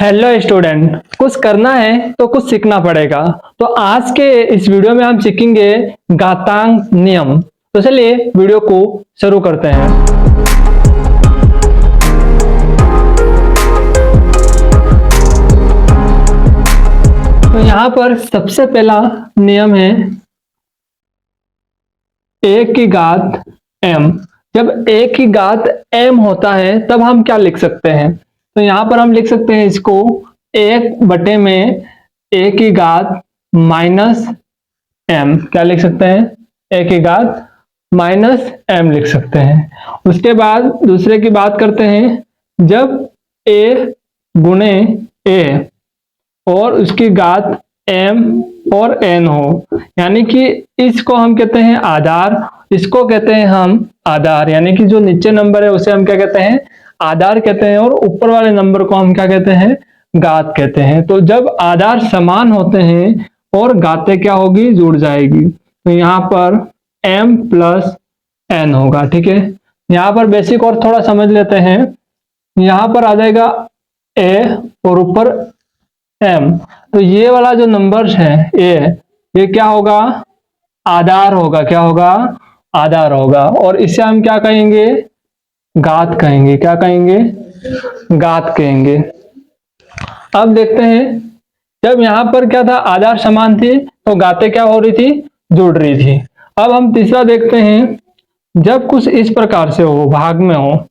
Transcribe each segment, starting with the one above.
Hello student, कुछ करना है तो कुछ सीखना पड़ेगा। तो आज के इस वीडियो में हम सीखेंगे घातांक नियम। तो चलिए वीडियो को शुरू करते हैं। तो यहाँ पर सबसे पहला नियम है a की घात m। जब a की घात m होता है तब हम क्या लिख सकते हैं? तो यहाँ पर हम लिख सकते हैं इसको 1/में a की घात माइनस m। क्या लिख सकते हैं? a की घात माइनस m लिख सकते हैं। उसके बाद दूसरे की बात करते हैं। जब a गुणे a और उसकी घात m और n हो, यानी कि इसको हम कहते हैं आधार, इसको कहते हैं हम आधार, यानी कि जो नीचे नंबर है उसे हम क्या कहते हैं? आधार कहते हैं, और ऊपर वाले नंबर को हम क्या कहते हैं? घात कहते हैं। तो जब आधार समान होते हैं और घातें क्या होगी? जुड़ जाएगी। तो यहाँ पर m प्लस n होगा। ठीक है, यहाँ पर बेसिक और थोड़ा समझ लेते हैं। यहाँ पर आ जाएगा a और ऊपर m। तो ये वाला जो नंबर्स है ये क्या होगा? आधार होगा। क्या होगा? आधार होगा। और इसे हम क्या कहेंगे? घात कहेंगे। क्या कहेंगे? घात कहेंगे। अब देखते हैं, जब यहाँ पर क्या था? आधार समान थी तो घातें क्या हो रही थी? जुड़ रही थी। अब हम तीसरा देखते हैं, जब कुछ इस प्रकार से हो, भाग में हो।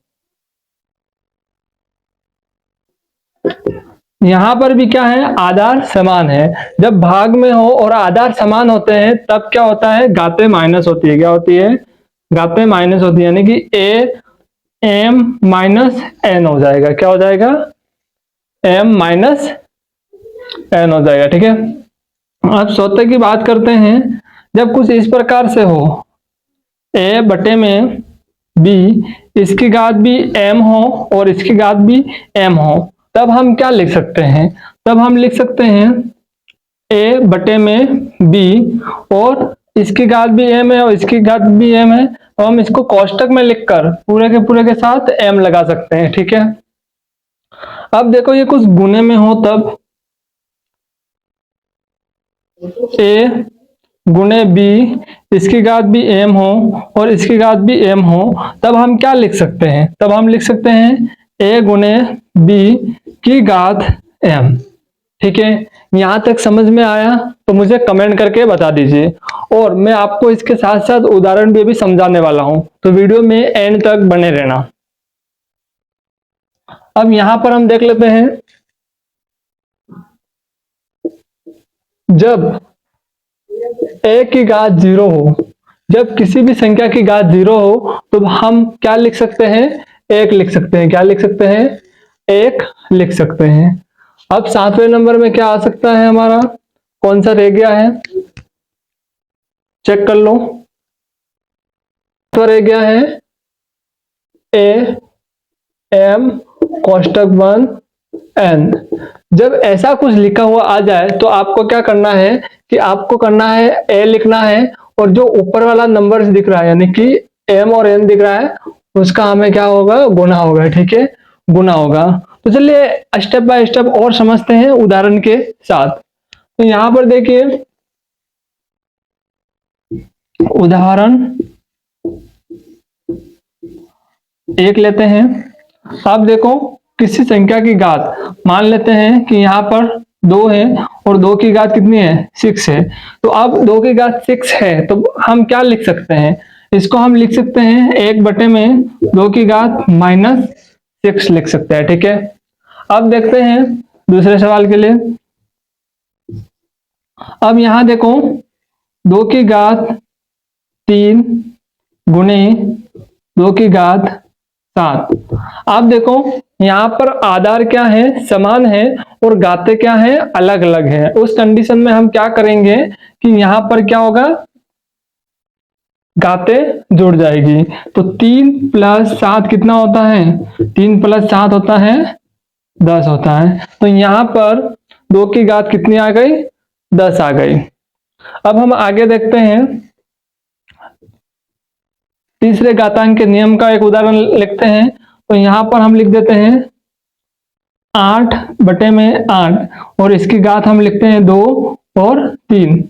यहाँ पर भी क्या है? आधार समान है। जब भाग में हो और आधार समान होते हैं तब क्या होता है? घातें माइनस होती है। क्या होती है? घातें माइनस होती है, यानी कि a m माइनस n हो जाएगा। क्या हो जाएगा? m माइनस n हो जाएगा। ठीक है, अब चौथे की बात करते हैं। जब कुछ इस प्रकार से हो, a/में b, इसकी घात भी m हो और इसकी घात भी m हो, तब हम क्या लिख सकते हैं? तब हम लिख सकते हैं a/में b और इसकी घात भी m है और इसकी घात भी m है, तो हम इसको कोष्टक में लिखकर पूरे के साथ m लगा सकते हैं। ठीक है, अब देखो ये कुछ गुने में हो, तब a गुणे b, इसकी घात भी m हो और इसकी घात भी m हो, तब हम क्या लिख सकते हैं? तब हम लिख सकते हैं a गुणे b की घात m। ठीक है, यहाँ तक समझ में आया तो मुझे कमेंट करके बता दीजिए, और मैं आपको इसके साथ साथ उदाहरण भी समझाने वाला हूँ, तो वीडियो में एंड तक बने रहना। अब यहाँ पर हम देख लेते हैं, जब a की घात 0 हो, जब किसी भी संख्या की घात 0 हो, तो हम क्या लिख सकते हैं? 1 लिख सकते हैं। क्या लिख सकते हैं? 1 लिख सकते हैं। अब सातवें नंबर में क्या आ सकता है हमारा? कौन सा रह गया है? चेक कर लो। तो रह गया है a m कोष्टक 1 n। जब ऐसा कुछ लिखा हुआ आ जाए तो आपको क्या करना है कि आपको करना है a लिखना है, और जो ऊपर वाला नंबर दिख रहा है, यानी कि m और n दिख रहा है, उसका हमें क्या होगा? गुना होगा। ठीक है, गुना होगा। तो चलिए स्टेप बाय स्टेप और समझते हैं उदाहरण के साथ। तो यहाँ पर देखिए, उदाहरण 1 लेते हैं। आप देखो, किसी संख्या की घात, मान लेते हैं कि यहाँ पर 2 है और 2 की घात कितनी है? 6 है। तो अब 2 की घात 6 है तो हम क्या लिख सकते हैं? इसको हम लिख सकते हैं 1/में 2 की घात माइनस 6 लिख सकते हैं। ठीक है, अब देखते हैं दूसरे सवाल के लिए। अब यहाँ देखो, 2 की घात 3 गुणे 2 की घात 7। आप देखो यहाँ पर आधार क्या है? समान है, और घातें क्या है? अलग अलग है। उस कंडीशन में हम क्या करेंगे कि यहाँ पर क्या होगा? घातें जुड़ जाएगी। तो 3 + 7 कितना होता है? 3 + 7 होता है 10 होता है। तो यहाँ पर 2 की घात कितनी आ गई? 10 आ गई। अब हम आगे देखते हैं, तीसरे घातांक के नियम का एक उदाहरण लिखते हैं। तो यहाँ पर हम लिख देते हैं 8 बटे में 8 और इसकी घात हम लिखते हैं 2 और 3।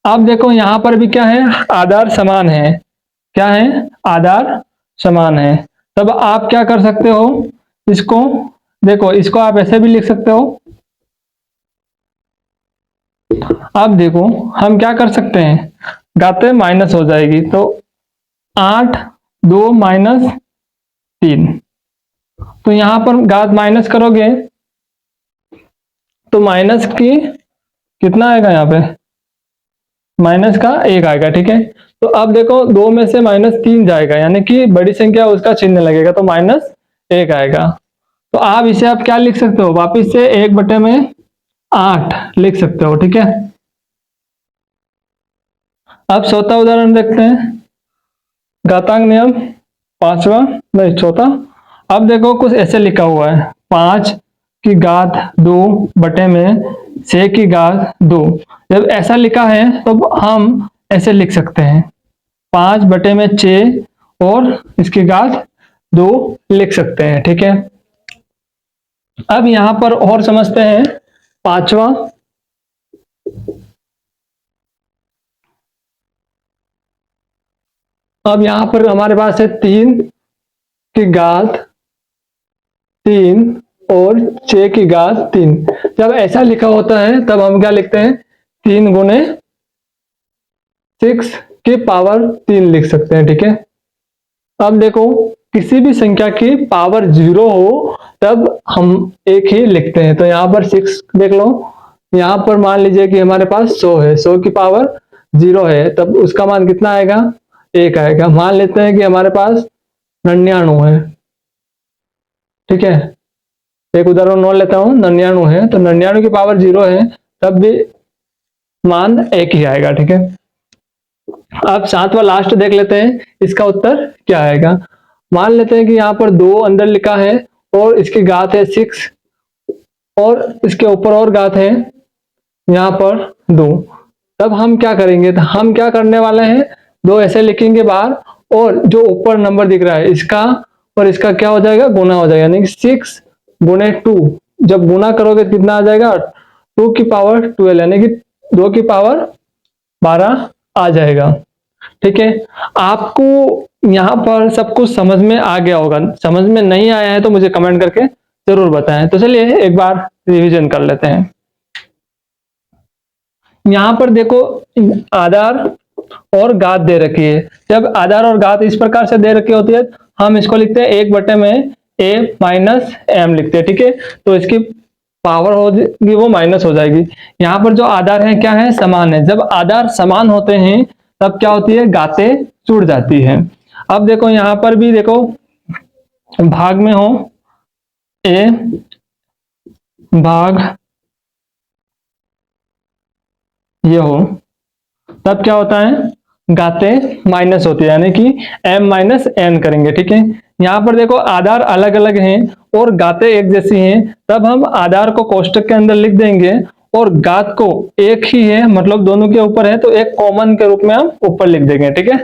अब देखो यहाँ पर भी क्या है, आधार समान है। क्या है, आधार समान है। तब आप क्या कर सकते हो, इसको देखो, इसको आप ऐसे भी लिख सकते हो। अब देखो हम क्या कर सकते हैं, घातें माइनस हो जाएगी, तो 8 2 माइनस 3, तो यहां पर घात माइनस करोगे तो माइनस की कितना आएगा, यहाँ पे माइनस का 1 आएगा। ठीक है, तो अब देखो 2 में से -3 जाएगा, यानी कि बड़ी संख्या उसका चिन्ह लगेगा, तो -1 आएगा। तो आप इसे आप क्या लिख सकते हो, वापिस से 1 बटे में 8 लिख सकते हो। ठीक है, अब चौथा उदाहरण देखते हैं, घातांक नियम 5वां नहीं 4था। अब देखो कुछ ऐसे लिखा हुआ है, 5 की घात 2 बटे में 6 की घात 2। जब ऐसा लिखा है तो हम ऐसे लिख सकते हैं, 5 बटे में 6 और इसकी घात 2 लिख सकते हैं। ठीक है, अब यहां पर और समझते हैं 5वां। अब यहां पर हमारे पास है 3 की घात 3 और 6 की घात 3। जब ऐसा लिखा होता है तब हम क्या लिखते हैं, 3 गुने 6 की पावर 3 लिख सकते हैं। ठीक है, अब देखो किसी भी संख्या की पावर 0 हो तब हम एक ही लिखते हैं। तो यहाँ पर 6 देख लो, यहाँ पर मान लीजिए कि हमारे पास 100 है, 100 की पावर 0 है, तब उसका मान कितना आएगा, 1 आएगा। मान लेते हैं कि हमारे पास 99 है। ठीक है, एक उदाहरण और लेता हूं, 99 है, तो 99 की पावर 0 है, तब भी मान 1 ही आएगा। ठीक है, अब 7वां लास्ट देख लेते हैं, इसका उत्तर क्या आएगा। मान लेते हैं कि यहाँ पर 2 अंदर लिखा है और इसकी घात है 6 और इसके ऊपर और घात है यहाँ पर 2। तब हम क्या करेंगे, तो हम क्या करने वाले हैं, 2 ऐसे लिखेंगे बाहर, और जो ऊपर नंबर दिख रहा है इसका और इसका क्या हो जाएगा, गुना हो जाएगा, यानी कि 6 गुने 2। जब गुना करोगे कितना आ जाएगा, 2 की पावर 12, यानी कि 2 की पावर 12 आ जाएगा। ठीक है, आपको यहाँ पर सब कुछ समझ में आ गया होगा। समझ में नहीं आया है तो मुझे कमेंट करके जरूर बताएं। तो चलिए एक बार रिवीजन कर लेते हैं। यहाँ पर देखो आधार और घात दे रखी है। जब आधार और घात इस प्रकार से दे रखी होती है, हम इसको लिखते हैं 1 बटे में a माइनस m लिखते हैं। ठीक है, तो इसकी पावर होगी वो माइनस हो जाएगी। यहाँ पर जो आधार है क्या है, समान है। जब आधार समान होते हैं तब क्या होती है, घातें जुड़ जाती है। अब देखो यहाँ पर भी देखो भाग में हो a भाग ये हो, तब क्या होता है, घातें माइनस होती है, यानी कि m माइनस n करेंगे। ठीक है, यहाँ पर देखो आधार अलग अलग हैं और घातें एक जैसी हैं, तब हम आधार को कोष्टक के अंदर लिख देंगे और घात को एक ही है, मतलब दोनों के ऊपर है, तो एक कॉमन के रूप में हम ऊपर लिख देंगे। ठीक है,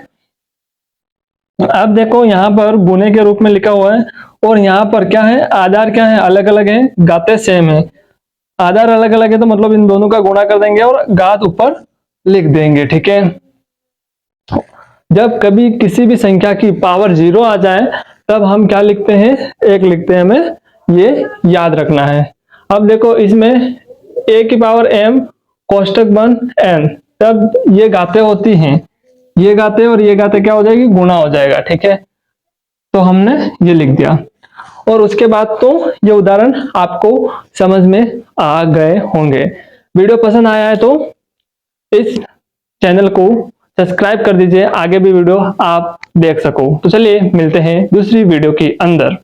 अब देखो यहाँ पर गुणे के रूप में लिखा हुआ है और यहाँ पर क्या है, आधार क्या है, अलग अलग है, घातें सेम है। आधार अलग अलग है तो मतलब इन दोनों का गुणा कर देंगे और घात ऊपर लिख देंगे। ठीक है, जब कभी किसी भी संख्या की पावर 0 आ जाए तब हम क्या लिखते हैं, 1 लिखते हैं। हमें ये याद रखना है। अब देखो इसमें a की पावर m कोष्टक बंद n, तब ये घातें होती हैं, ये घातें और ये घातें क्या हो जाएगी, गुणा हो जाएगा। ठीक है, तो हमने ये लिख दिया और उसके बाद तो ये उदाहरण आपको समझ में आ गए होंगे। वीडियो पसंद आया है तो इस चैनल को सब्सक्राइब कर दीजिए, आगे भी वीडियो आप देख सको। तो चलिए मिलते हैं दूसरी वीडियो के अंदर।